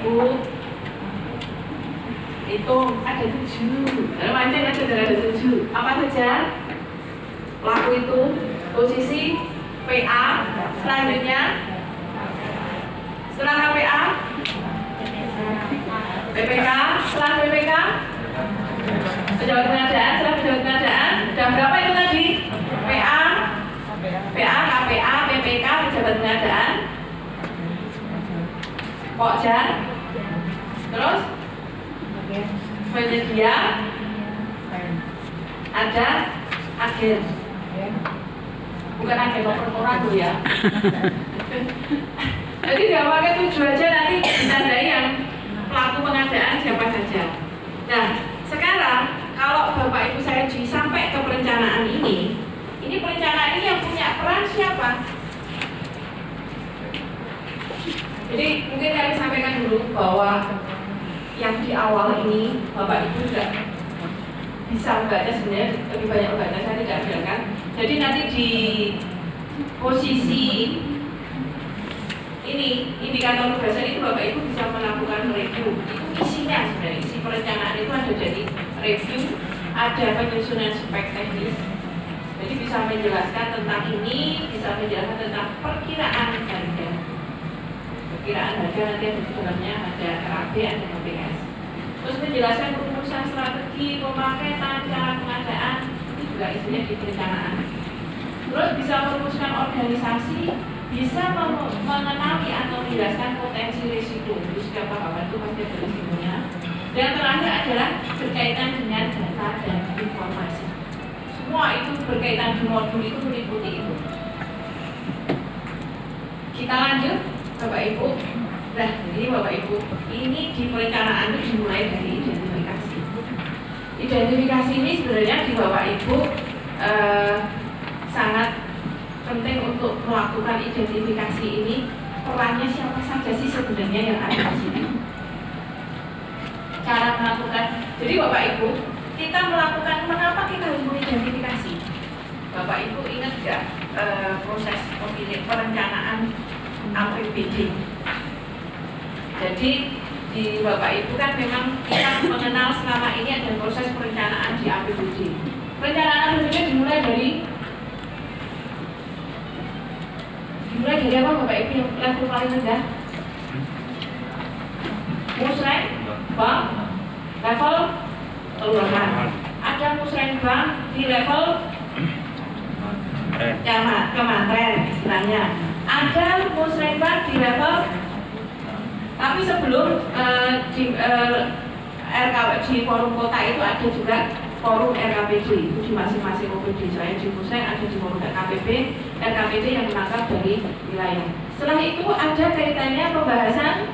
Ibu itu ada 7. Dalam mancing ada 7. Apa saja? Pelaku itu, posisi PA, selanjutnya setelah KPA, PPK, setelah PPK, pejabat pengadaan, setelah pejabat pengadaan, dan berapa itu tadi? PA, KPA, PPK, pejabat pengadaan, Pokja, terus penyedia, ada agen, bukan agen korporat tuh ya. Jadi nggak pakai 7 aja, nanti ditandai yang pelaku pengadaan siapa saja. Nah, sekarang kalau Bapak Ibu saya sampai ke perencanaan ini perencanaan ini yang punya peran siapa? Jadi mungkin kami sampaikan dulu bahwa yang di awal ini Bapak Ibu juga bisa membaca, sebenarnya lebih banyak membaca, saya tidak biarkan. Jadi nanti di posisi ini indikator keberhasilan itu Bapak Ibu bisa melakukan review. Itu isinya sebenarnya, isi perencanaan itu ada dari review, ada penyusunan spek teknis. Jadi bisa menjelaskan tentang ini, bisa menjelaskan tentang perkiraan harga. Perkiraan harga nanti ada di dalamnya, ada RAB, ada HPS. Terus menjelaskan perumusan strategi, pemaketan, cara pengadaan, itu juga isinya di perencanaan. Terus bisa merumuskan organisasi, bisa mengenali atau menjelaskan potensi risiko. Jadi setiap tahapan itu pasti ada risikonya. Dan terakhir adalah berkaitan dengan data dan informasi. Semua itu berkaitan di modul itu meliputi itu. Kita lanjut, Bapak Ibu. Nah, jadi Bapak Ibu, ini di perencanaan itu dimulai dari identifikasi. Identifikasi ini sebenarnya di Bapak Ibu sangat penting untuk melakukan identifikasi ini. Perannya siapa saja sih sebenarnya yang ada di sini? Cara melakukan. Jadi Bapak Ibu, kita melakukan, mengapa kita harus mengidentifikasi? Bapak Ibu ingat nggak proses perencanaan APBD? Jadi di Bapak Ibu kan memang kita mengenal selama ini ada proses perencanaan di APBD. Perencanaan APBD dimulai dari apa Bapak Ibu yang level paling rendah? Musrenbang level kelurahan. Ada musrenbang di level kementerian istilahnya. Ada musrenbang di level, tapi sebelum RKW di forum kota itu ada juga forum RKPD, itu di masing-masing OPD. Selain di Musrek ada di forum RKPD yang menangkap dari wilayah. Setelah itu ada kaitannya pembahasan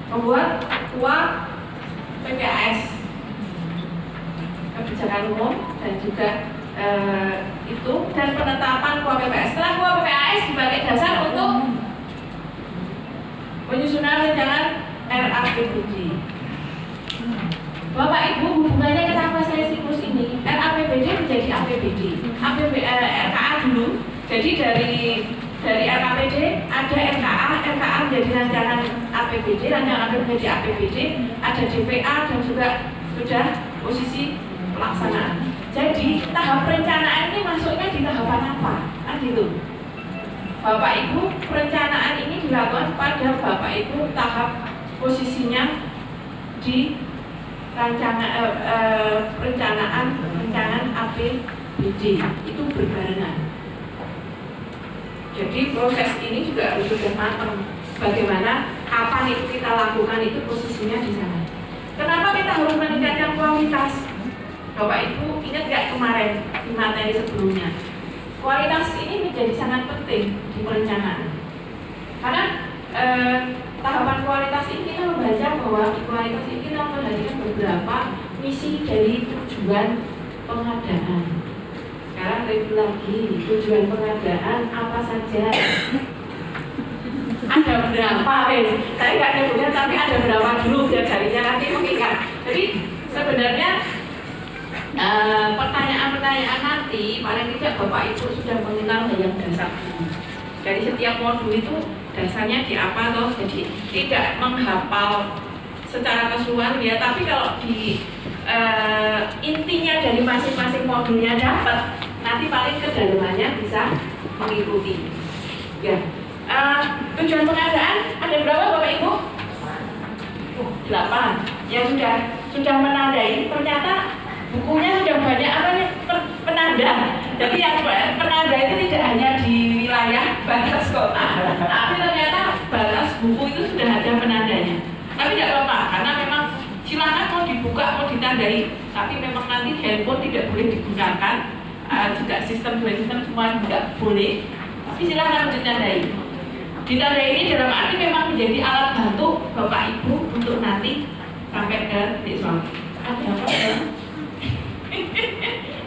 membuat uang PPAS, kebijakan umum, dan juga itu, dan penetapan uang PPAS. Setelah uang PPAS sebagai dasar untuk penyusunan rancangan RAPBD. Bapak Ibu, hubungannya kenapa saya siklus ini? RAPBD menjadi APBD, RKA dulu. Jadi dari RKPD ada RKA menjadi rancangan APBD, rancangan APBD menjadi APBD, ada DPA dan juga sudah posisi pelaksanaan. Jadi tahap perencanaan ini masuknya di tahapan apa? Kan gitu. Bapak Ibu, perencanaan ini dilakukan pada Bapak Ibu tahap posisinya di perencanaan APBD itu berbarengan. Jadi proses ini juga harus sudah matang. Bagaimana, kapan itu kita lakukan, itu posisinya di sana. Kenapa kita harus meningkatkan kualitas? Bapak Ibu ingat gak kemarin di materi sebelumnya? Kualitas ini menjadi sangat penting di perencanaan. Karena tahapan kualitas ini kita membaca bahwa di kualitas ini kita memperhatikan beberapa misi dari tujuan pengadaan. Sekarang review lagi, tujuan pengadaan apa saja? Ada berapa? Saya nggak nyebutnya, tapi ada berapa dulu biar jarinya nanti mengingat. Jadi sebenarnya pertanyaan-pertanyaan nanti paling tidak Bapak Ibu sudah mengenal yang dasar dulu. Dari setiap modul itu dasarnya di apa toh, jadi tidak menghafal secara keseluruhan ya, tapi kalau di intinya dari masing-masing modulnya dapat, nanti paling kedalamannya bisa mengikuti. Ya, tujuan pengadaan ada berapa Bapak Ibu? 8. Ya sudah menandai. Ternyata bukunya sudah banyak apa nih penanda. Jadi yang penanda itu tidak hanya di wilayah batas kota, tapi ternyata batas buku itu sudah ada penandanya. Tapi tidak apa-apa, karena memang silakan mau dibuka, mau ditandai, tapi memang nanti handphone tidak boleh digunakan, juga sistem semua tidak boleh. Tapi silakan ditandai. Ditandai ini dalam arti memang menjadi alat bantu Bapak Ibu untuk nanti sampai ke titik suami. Ada apa ya?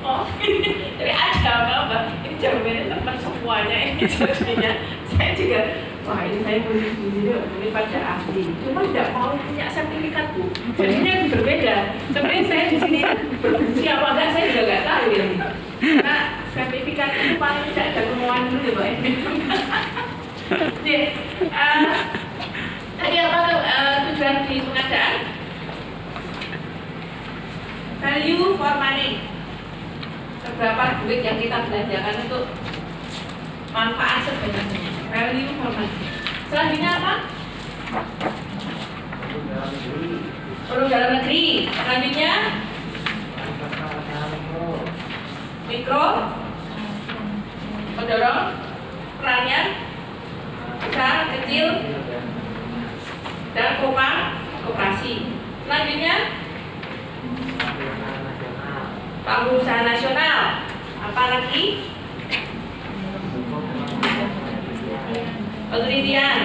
Oh, jadi ada apa? Ini jawabannya teman semuanya ini jadinya. Saya juga, wah ini saya menulis di sini, ini pada ahli. Cuma tidak mau punya sertifikat Bu. Jadinya berbeda. Sebenarnya saya di sini berfungsi apa enggak saya juga nggak tahu ya. Karena sertifikat itu paling tidak ada kemauan dulu ya Pak. Jadi, tadi apa tuh tujuan di pengadaan? Value for money. Seberapa duit yang kita belanjakan untuk manfaat sebenarnya. Value for money. Selanjutnya apa? Produk dalam negeri. Selanjutnya mikro, pendorong, perannya besar, kecil, dan koperasi. Selanjutnya pengusaha nasional. Apalagi penelitian.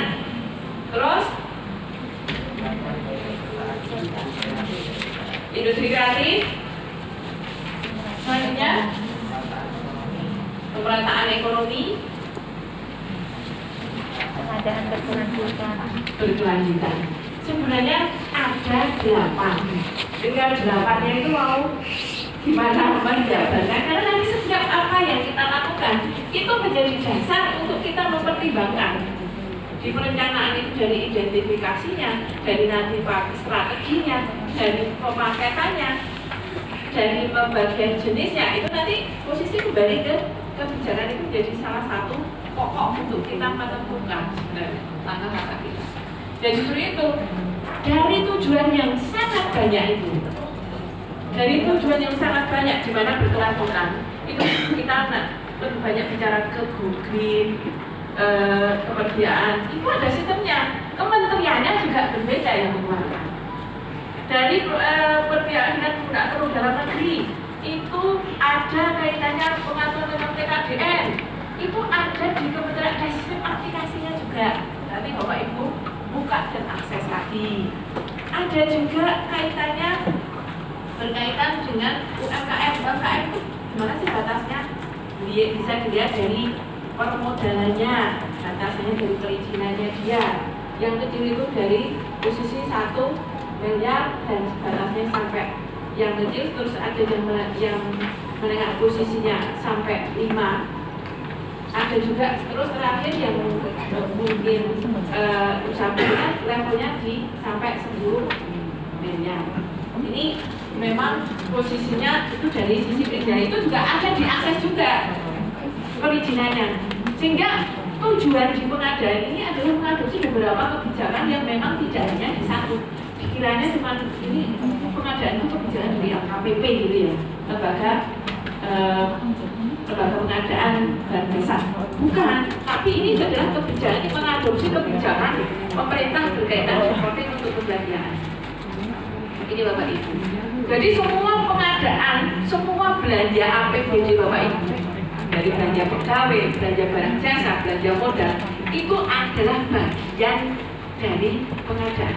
Terus industri kreatif. Selanjutnya pemerataan ekonomi, pengadaan berkelanjutan. Sebenarnya ada 8. Dengan 8-nya itu mau gimana menjabarkan, karena nanti setiap apa yang kita lakukan itu menjadi dasar untuk kita mempertimbangkan di perencanaan itu, dari identifikasinya, dari nanti strateginya, dari pemaketannya, dari pembagian jenisnya, itu nanti posisi kembali ke kebijakan itu menjadi salah satu pokok untuk kita menentukan sebenarnya langkah-langkah kita. Dan justru itu dari tujuan yang sangat banyak itu, dari tujuan yang sangat banyak di mana berkelanjutan itu kita lebih banyak bicara ke green, keperdiaan, itu ada sistemnya. Kementeriannya juga berbeda yang mengeluarkan. Dari perbiayaan dan penggunaan produk dalam negeri itu ada kaitannya pengaturan dengan TKDN, itu ada di kementerian, ada sistem aplikasinya juga. Nanti Bapak Ibu buka dan akses lagi. Ada juga kaitannya berkaitan dengan UMKM. UMKM itu gimana sih batasnya? Bisa dilihat dari permodalannya, batasnya dari perizinannya dia. Yang kecil itu dari posisi 1 miliar dan batasnya sampai yang kecil, terus ada yang menengah posisinya sampai 5. Ada juga terus terakhir yang mungkin usaha levelnya di sampai 10 miliar. Ini memang posisinya itu dari sisi perizinan itu juga ada diakses juga perizinannya, sehingga tujuan di pengadaan ini adalah mengadopsi beberapa kebijakan yang memang tidak hanya di satu. Pikirannya cuma ini pengadaan itu kebijakan dari LKPP gitu ya, lembaga pengadaan bahan dasar, bukan, tapi ini adalah kebijakan yang mengadopsi kebijakan pemerintah berkaitan supporting untuk perbelanjaan. Ini Bapak Ibu. Jadi semua pengadaan, semua belanja APBD Bapak Ibu, dari belanja pegawai, belanja barang jasa, belanja modal, itu adalah bagian dari pengadaan.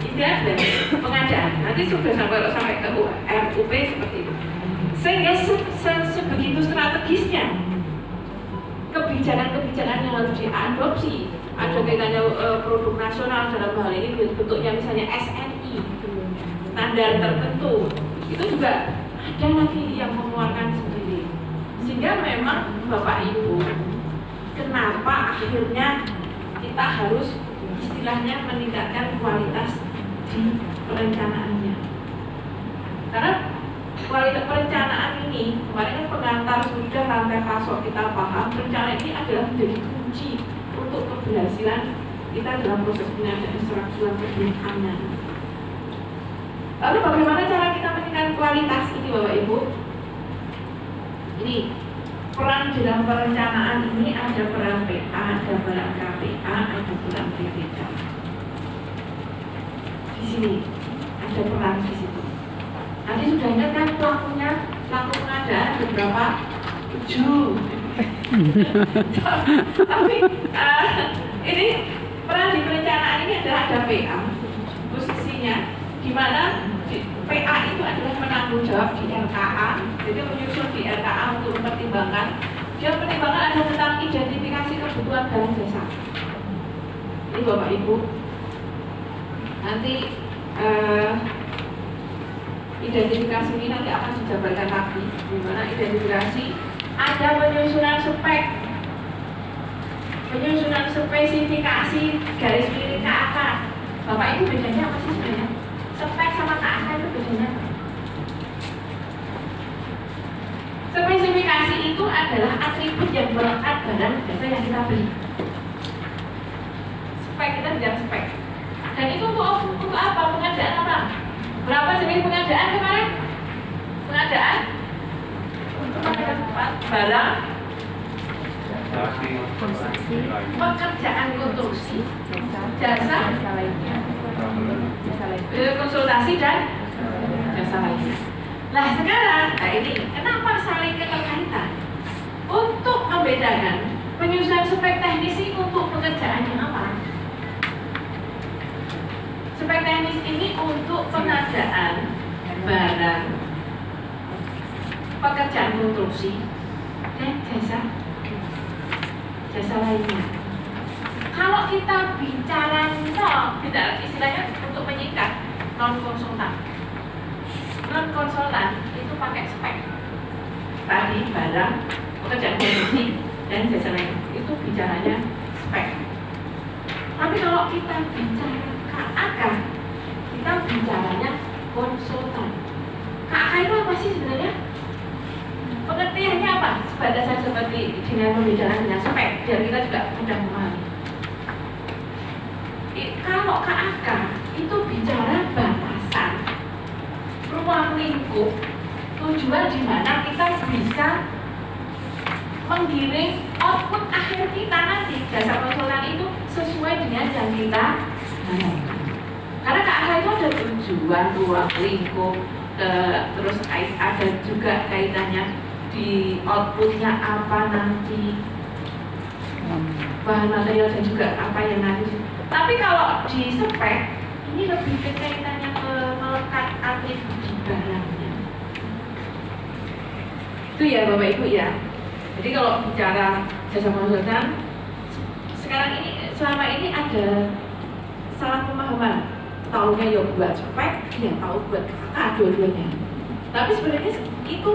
Istilah dari pengadaan. Nanti sudah sampai ke RUP seperti itu. Sehingga sebegitu strategisnya kebijakan-kebijakan yang harus diadopsi. Ada kaitannya produk nasional dalam hal ini bentuknya misalnya SNI, standar tertentu, itu juga ada lagi yang mengeluarkan sendiri. Sehingga memang Bapak Ibu kenapa akhirnya kita harus istilahnya meningkatkan kualitas di perencanaannya. Karena kualitas perencanaan ini, kemarin kan pengantar sudah rantai pasok kita paham, perencanaan ini adalah menjadi kunci untuk keberhasilan kita dalam proses pengadaan struktural keuangan. Lalu bagaimana cara kita meningkatkan kualitas ini Bapak Ibu? Ini peran dalam perencanaan ini ada peran PA, ada peran KPA, ada peran BPK. Di sini ada peran di situ. Nanti sudah ingat kan pelakunya, pelaku pengadaan beberapa 7. Tapi ini peran di perencanaan ini adalah ada PA, posisinya di mana PA itu adalah penanggung jawab di RKA, jadi menyusun di RKA untuk mempertimbangkan. Dia pertimbangan ada tentang identifikasi kebutuhan barang jasa. Ini Bapak Ibu, nanti identifikasi ini nanti akan dijabarkan lagi. Di mana identifikasi ada penyusunan spek, penyusunan spesifikasi garis miring KAK. Bapak Ibu bedanya apa sih sebenarnya? Spek sama KAK itu bedanya. Spesifikasi itu adalah atribut yang melekat barang jasa yang kita beli. Spek kita bilang spek. Dan itu untuk apa? Pengadaan apa? Berapa jenis pengadaan kemarin? Pengadaan untuk barang pekerjaan konstruksi, jasa konsultasi dan jasa lainnya. Nah sekarang, nah ini kenapa saling keterkaitan? Untuk membedakan penyusunan spek teknis ini untuk pekerjaan yang apa? Spek teknis ini untuk pengadaan barang, pekerjaan konstruksi dan jasa lainnya. Kalau kita bicara istilahnya untuk menyikat non konsultan itu pakai spek. Tadi barang, pekerjaan konstruksi dan jasa lainnya itu bicaranya spek. Tapi kalau kita bicara KAK, kita bicaranya konsultan. KAK itu apa sih sebenarnya? Pengertiannya apa? Sebatasan seperti dengan pembicaraan dengan spek, biar kita juga mudah memahami. Kalau KAK itu bicara batasan, ruang lingkup, tujuan di mana kita bisa menggiring output akhir kita nanti jasa konsultan itu sesuai dengan yang kita harapkan. Karena KAK itu ada tujuan, ruang lingkup, terus ada juga kaitannya di outputnya apa nanti, bahan material dan juga apa yang nanti. Tapi kalau di spek ini lebih ke kaitannya ke melekat atribut di barangnya. Itu ya Bapak Ibu ya. Jadi kalau bicara jasa konsultan, sekarang ini selama ini ada salah pemahaman. Taunya ya buat spek, ya tahu buat KAK dua-duanya. Tapi sebenarnya itu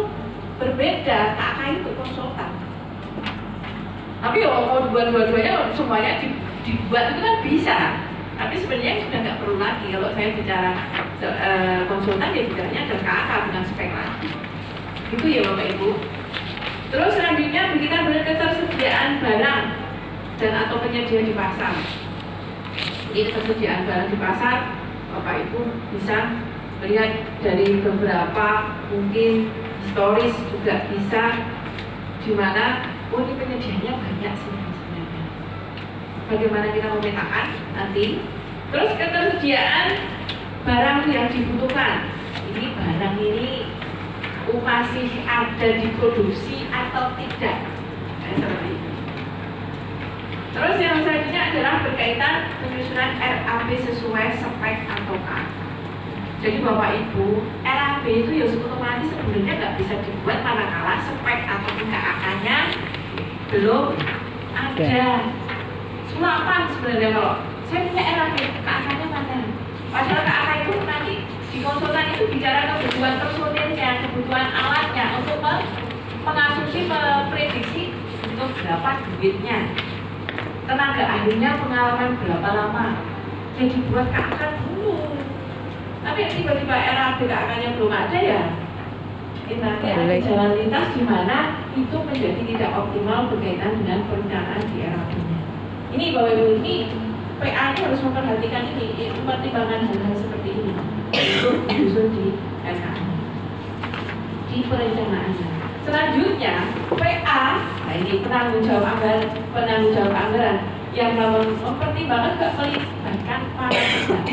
berbeda, KAK itu konsultan. Tapi ya mau buat dua-duanya semuanya dibuat itu kan bisa. Tapi sebenarnya sudah nggak perlu lagi. Kalau saya bicara konsultan ya bicaranya ada KAK bukan spek lagi. Itu ya Bapak Ibu. Terus selanjutnya bikinan ketersediaan barang dan atau penyedia di pasar. Ini ketersediaan barang di pasar, Bapak Ibu bisa melihat dari beberapa mungkin historis juga bisa, di mana ini penyediaannya banyak sih sebenarnya. Bagaimana kita memetakan nanti. Terus ketersediaan barang yang dibutuhkan. Ini barang ini masih ada diproduksi atau tidak, seperti ini. Terus yang selanjutnya adalah berkaitan penyusunan RAB sesuai spek atau KAK. Jadi Bapak Ibu, RAB itu ya otomatis sebenarnya nggak bisa dibuat manakala spek atau KAK-nya belum ada. Sulapan sebenarnya kalau saya punya RAB, KAK-nya mana? Padahal KAK itu nanti di konsultan itu bicara kebutuhan personilnya, kebutuhan alatnya untuk mengasumsi, memprediksi untuk berapa duitnya, tenaga ahlinya pengalaman berapa lama, yang dibuat KK dulu. Tapi tiba-tiba era BKK-nya belum ada ya, nanti ada jalan lintas di mana itu menjadi tidak optimal berkaitan dengan perencanaan di era punya. Ini Bapak Ibu, ini PA ini harus memperhatikan ini, pertimbangan hal-hal seperti ini untuk disusun di SKA, di perencanaannya. Selanjutnya PA, nah ini penanggung jawab anggaran yang mempertimbangkan juga melibatkan para pihak.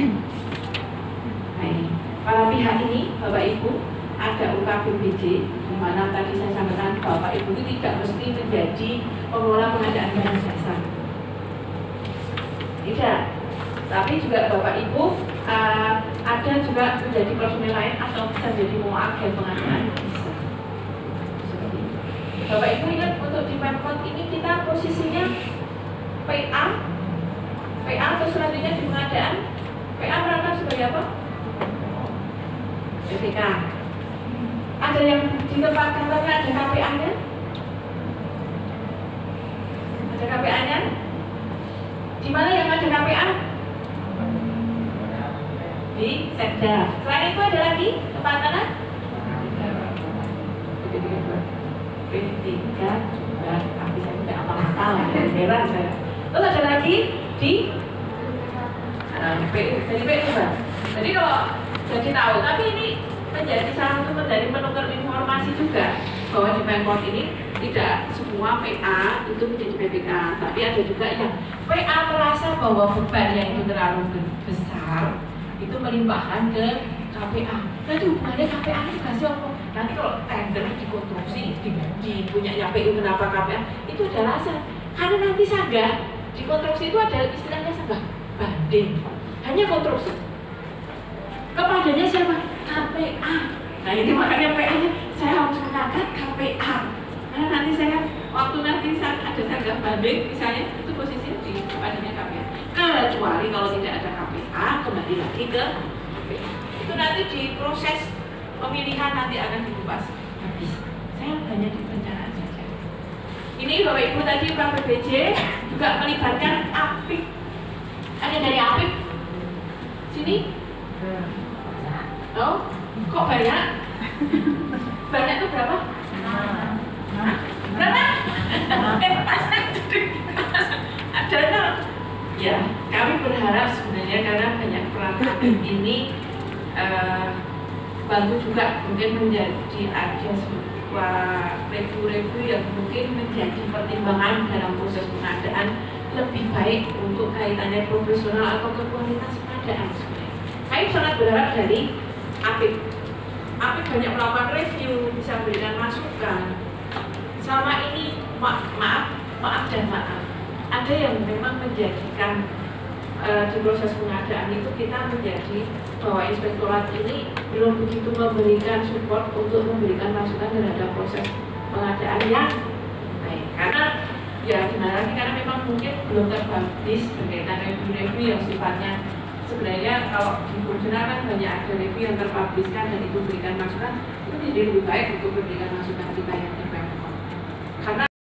Nah ini para pihak ini Bapak Ibu, ada UKBPJ, di mana tadi saya sampaikan Bapak Ibu itu tidak mesti menjadi pengelola pengadaan barang jasa. Tidak, tapi juga Bapak Ibu ada juga menjadi personil lain atau bisa menjadi agen pengadaan bisa. Seperti itu. Bapak Ibu ingat untuk di Pemkot ini kita posisinya PA atau selanjutnya di pengadaan, PA merangkap sebagai apa? BPK. Ada yang di tempat kantornya ada KPA-nya? Ada KPA-nya? Di mana yang ada KPA? Di Sekda. Selain itu ada lagi tempat mana? P3 juga, tapi saya tidak apa-apa, heran saya. Terus ada lagi di PU, jadi PU Mbak. Jadi kalau jadi tahu, tapi ini menjadi salah satu dari menukar informasi juga bahwa di Pemkot ini tidak semua PA itu menjadi PPK, tapi ada juga yang PA merasa bahwa beban yang itu terlalu besar itu melimpahkan ke KPA. Nanti hubungannya KPA ini kasih apa? Nanti kalau tender dikonstruksi di punyanya PU kenapa KPA itu ada alasan karena nanti sanggah dikonstruksi itu ada istilahnya sanggah banding, hanya konstruksi kepadanya siapa? KPA. Nah ini makanya PA-nya saya harus mengangkat KPA. Nah nanti saya waktu nanti saat ada sanggah banding misalnya itu posisinya di kepadanya KPA. Kecuali kalau tidak ada KPA kembali lagi ke KPA. Itu nanti di proses pemilihan nanti akan dikupas habis. Saya hanya di perencanaan saja. Ini Bapak Ibu tadi UKBPJ juga melibatkan APIP. Ada dari APIP sini? Oh, kok banyak? Banyak tuh berapa? Berapa? Ada no? Ya, kami berharap sebenarnya karena banyak peran ini bantu juga mungkin menjadi ada sebuah review yang mungkin menjadi pertimbangan dalam proses pengadaan lebih baik untuk kaitannya profesional atau ke kualitas pengadaan sebenarnya. Kami sangat berharap dari APIP banyak melakukan review, bisa memberikan masukan. Selama ini maaf dan maaf, ada yang memang menjadikan di proses pengadaan itu kita menjadi bahwa inspektorat ini belum begitu memberikan support untuk memberikan masukan terhadap proses pengadaan yang baik. Karena ya gimana lagi, karena memang mungkin belum terpublish berkaitan review yang sifatnya sebenarnya kalau di fungsional kan banyak ada review yang terpublishkan dan itu berikan masukan, itu jadi lebih baik untuk memberikan masukan kita yang